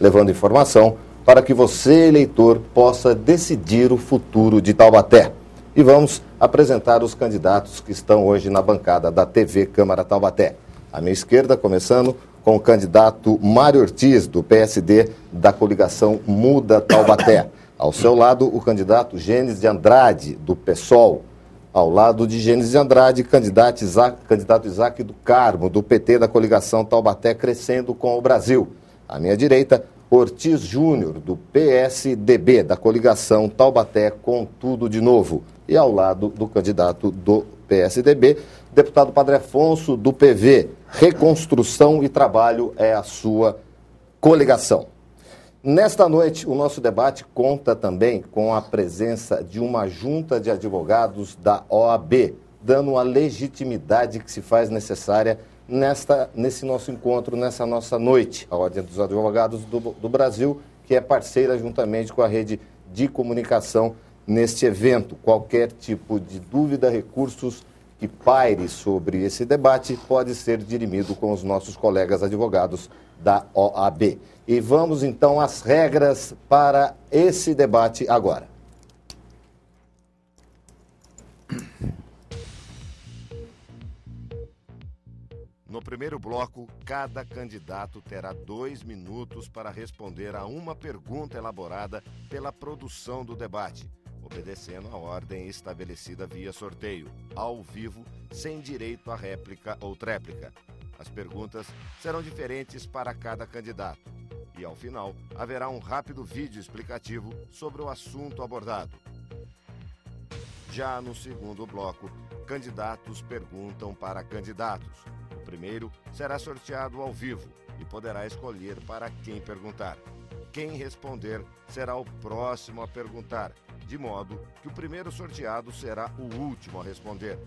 levando informação para que você, eleitor, possa decidir o futuro de Taubaté. E vamos apresentar os candidatos que estão hoje na bancada da TV Câmara Taubaté. À minha esquerda, começando com o candidato Mário Ortiz, do PSD, da coligação Muda Taubaté. Ao seu lado, o candidato Gênesis de Andrade, do PSOL. Ao lado de Gênesis de Andrade, candidato Isaac do Carmo, do PT, da coligação Taubaté Crescendo com o Brasil. À minha direita, Ortiz Júnior, do PSDB, da coligação Taubaté com Tudo de Novo. E ao lado do candidato do PSDB, deputado Padre Afonso, do PV. Reconstrução e Trabalho é a sua coligação. Nesta noite, o nosso debate conta também com a presença de uma junta de advogados da OAB, dando a legitimidade que se faz necessária nesse nosso encontro, nessa nossa noite. A Ordem dos Advogados do Brasil, que é parceira juntamente com a rede de comunicação neste evento. Qualquer tipo de dúvida, recursos que paire sobre esse debate pode ser dirimido com os nossos colegas advogados da OAB. E vamos então às regras para esse debate agora. No primeiro bloco, cada candidato terá 2 minutos para responder a uma pergunta elaborada pela produção do debate, obedecendo a ordem estabelecida via sorteio, ao vivo, sem direito a réplica ou tréplica. As perguntas serão diferentes para cada candidato. E, ao final, haverá um rápido vídeo explicativo sobre o assunto abordado. Já no segundo bloco, candidatos perguntam para candidatos. O primeiro será sorteado ao vivo e poderá escolher para quem perguntar. Quem responder será o próximo a perguntar, de modo que o primeiro sorteado será o último a responder.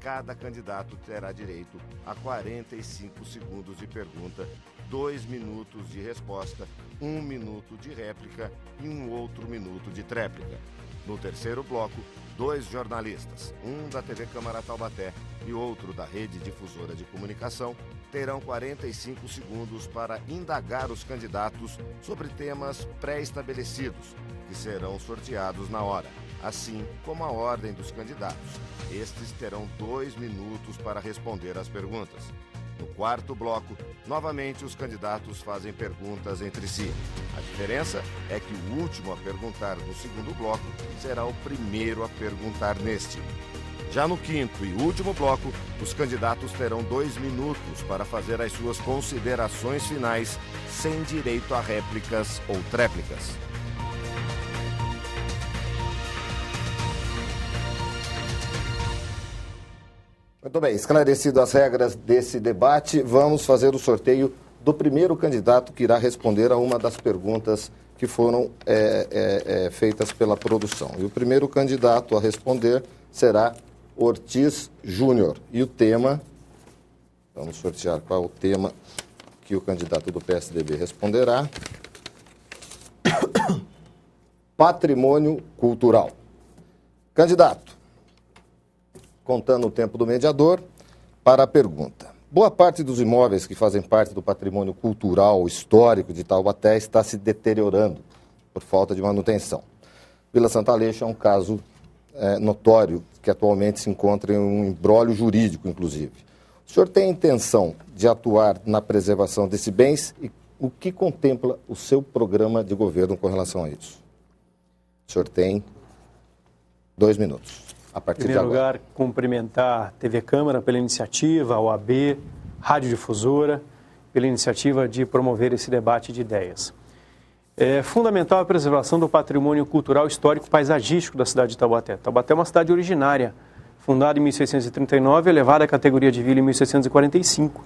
Cada candidato terá direito a 45 segundos de pergunta, 2 minutos de resposta, 1 minuto de réplica e 1 outro minuto de tréplica. No terceiro bloco, 2 jornalistas, um da TV Câmara Taubaté e outro da Rede Difusora de Comunicação, terão 45 segundos para indagar os candidatos sobre temas pré-estabelecidos, que serão sorteados na hora, assim como a ordem dos candidatos. Estes terão 2 minutos para responder às perguntas. No quarto bloco, novamente os candidatos fazem perguntas entre si. A diferença é que o último a perguntar no segundo bloco será o primeiro a perguntar neste. Já no quinto e último bloco, os candidatos terão 2 minutos para fazer as suas considerações finais, sem direito a réplicas ou tréplicas. Muito bem, esclarecido as regras desse debate, vamos fazer o sorteio do primeiro candidato que irá responder a uma das perguntas que foram feitas pela produção. E o primeiro candidato a responder será Ortiz Júnior. E o tema, vamos sortear qual é o tema que o candidato do PSDB responderá. Patrimônio cultural. Candidato, contando o tempo do mediador, para a pergunta. Boa parte dos imóveis que fazem parte do patrimônio cultural histórico de Taubaté está se deteriorando por falta de manutenção. Vila Santa Aleixa é um caso notório que atualmente se encontra em um imbróglio jurídico, inclusive. O senhor tem a intenção de atuar na preservação desses bens e o que contempla o seu programa de governo com relação a isso? O senhor tem 2 minutos. A partir de agora. Em primeiro lugar, cumprimentar a TV Câmara pela iniciativa, a OAB, Rádio Difusora, pela iniciativa de promover esse debate de ideias. É fundamental a preservação do patrimônio cultural, histórico e paisagístico da cidade de Taubaté. Taubaté é uma cidade originária, fundada em 1639, elevada à categoria de vila em 1645.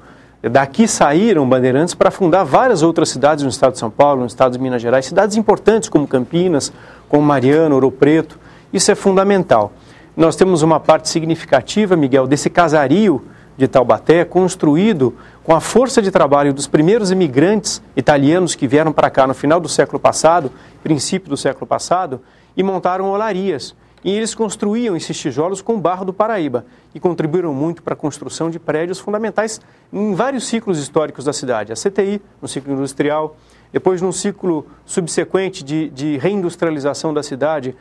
Daqui saíram bandeirantes para fundar várias outras cidades no estado de São Paulo, no estado de Minas Gerais, cidades importantes como Campinas, como Mariana, Ouro Preto. Isso é fundamental. Nós temos uma parte significativa, Miguel, desse casario de Taubaté, construído com a força de trabalho dos primeiros imigrantes italianos que vieram para cá no final do século passado, princípio do século passado, e montaram olarias. E eles construíam esses tijolos com barro do Paraíba e contribuíram muito para a construção de prédios fundamentais em vários ciclos históricos da cidade. A CTI, no ciclo industrial, depois num ciclo subsequente de reindustrialização da cidade,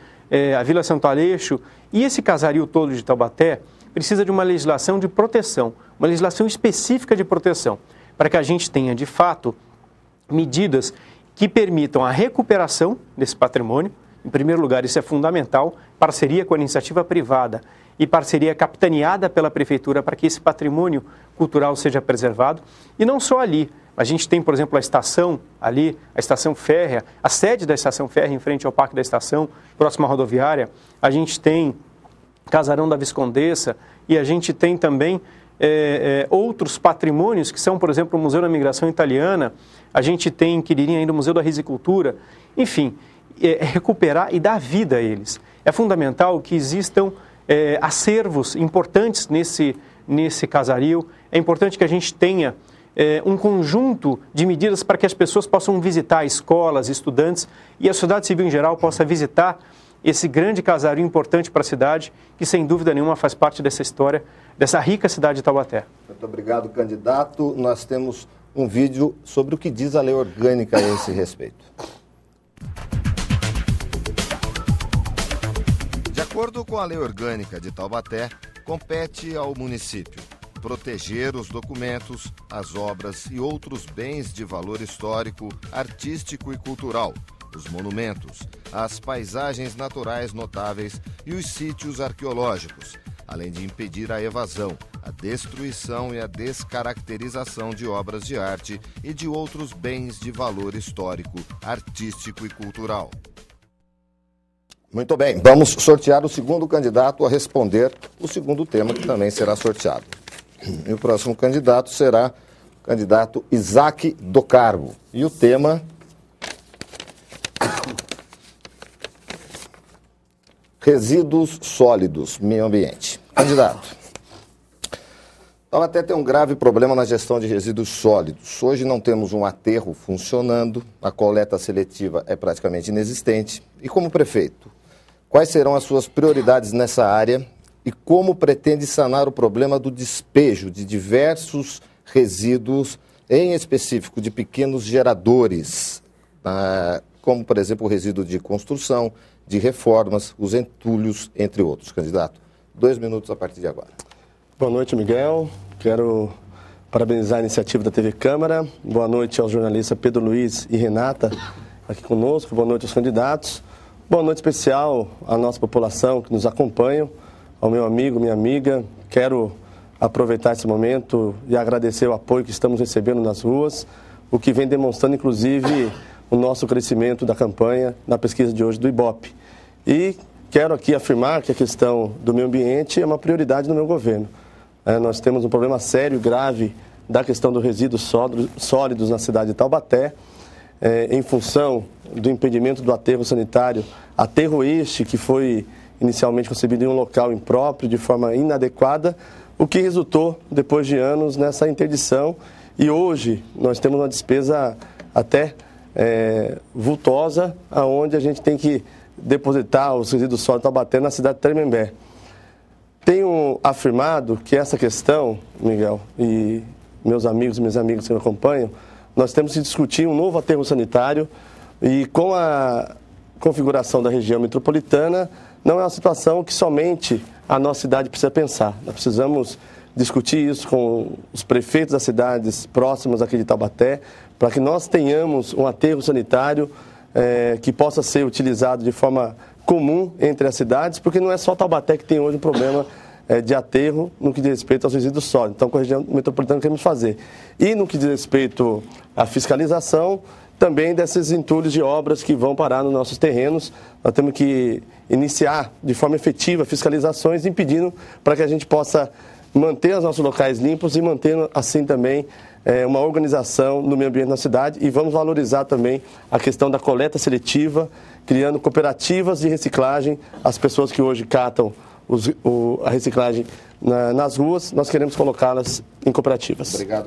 a Vila Santo Aleixo, e esse casario todo de Taubaté precisa de uma legislação de proteção, uma legislação específica de proteção, para que a gente tenha, de fato, medidas que permitam a recuperação desse patrimônio. Em primeiro lugar, isso é fundamental, parceria com a iniciativa privada e parceria capitaneada pela Prefeitura para que esse patrimônio cultural seja preservado. E não só ali, a gente tem, por exemplo, a estação ali, a estação férrea, a sede da estação férrea em frente ao Parque da Estação, próxima à rodoviária. A gente tem Casarão da Viscondessa e a gente tem também outros patrimônios que são, por exemplo, o Museu da Migração Italiana, a gente tem em Quiririm ainda o Museu da Risicultura, enfim, recuperar e dar vida a eles. É fundamental que existam acervos importantes nesse casario, é importante que a gente tenha um conjunto de medidas para que as pessoas possam visitar escolas, estudantes e a sociedade civil em geral possa visitar esse grande casario importante para a cidade, que sem dúvida nenhuma faz parte dessa história, dessa rica cidade de Taubaté. Muito obrigado, candidato. Nós temos um vídeo sobre o que diz a lei orgânica a esse respeito. De acordo com a lei orgânica de Taubaté, compete ao município proteger os documentos, as obras e outros bens de valor histórico, artístico e cultural, os monumentos, as paisagens naturais notáveis e os sítios arqueológicos, além de impedir a evasão, a destruição e a descaracterização de obras de arte e de outros bens de valor histórico, artístico e cultural. Muito bem, vamos sortear o segundo candidato a responder o segundo tema, que também será sorteado. E o próximo candidato será o candidato Isaac do Carmo. E o tema: resíduos sólidos, meio ambiente. Candidato. Taubaté tem um grave problema na gestão de resíduos sólidos. Hoje não temos um aterro funcionando, a coleta seletiva é praticamente inexistente. E como prefeito, quais serão as suas prioridades nessa área e como pretende sanar o problema do despejo de diversos resíduos, em específico de pequenos geradores, como, por exemplo, o resíduo de construção, de reformas, os entulhos, entre outros. Candidato, 2 minutos a partir de agora. Boa noite, Miguel. Quero parabenizar a iniciativa da TV Câmara. Boa noite aos jornalistas Pedro Luiz e Renata aqui conosco. Boa noite aos candidatos. Boa noite especial à nossa população que nos acompanha, ao meu amigo, minha amiga. Quero aproveitar esse momento e agradecer o apoio que estamos recebendo nas ruas, o que vem demonstrando, inclusive, o nosso crescimento da campanha na pesquisa de hoje do Ibope. E quero aqui afirmar que a questão do meio ambiente é uma prioridade no meu governo. Nós temos um problema sério e grave da questão dos resíduos sólidos na cidade de Taubaté, em função do impedimento do aterro sanitário, aterro este que foi inicialmente concebido em um local impróprio, de forma inadequada, o que resultou, depois de anos, nessa interdição. E hoje nós temos uma despesa até vultosa, onde a gente tem que depositar os resíduos sólidos Taubaté na cidade de Tremembé. Tenho afirmado que essa questão, Miguel, e meus amigos e minhas amigas que me acompanham, nós temos que discutir um novo aterro sanitário e com a configuração da região metropolitana, não é uma situação que somente a nossa cidade precisa pensar. Nós precisamos discutir isso com os prefeitos das cidades próximas aqui de Taubaté, para que nós tenhamos um aterro sanitário que possa ser utilizado de forma comum entre as cidades, porque não é só Taubaté que tem hoje um problema de aterro no que diz respeito aos resíduos sólidos. Então, com a região metropolitana queremos fazer. E no que diz respeito à fiscalização, também desses entulhos de obras que vão parar nos nossos terrenos, nós temos que iniciar de forma efetiva fiscalizações, impedindo para que a gente possa manter os nossos locais limpos e manter assim também uma organização no meio ambiente na cidade. E vamos valorizar também a questão da coleta seletiva, criando cooperativas de reciclagem. As pessoas que hoje catam a reciclagem nas ruas, nós queremos colocá-las em cooperativas. Obrigado.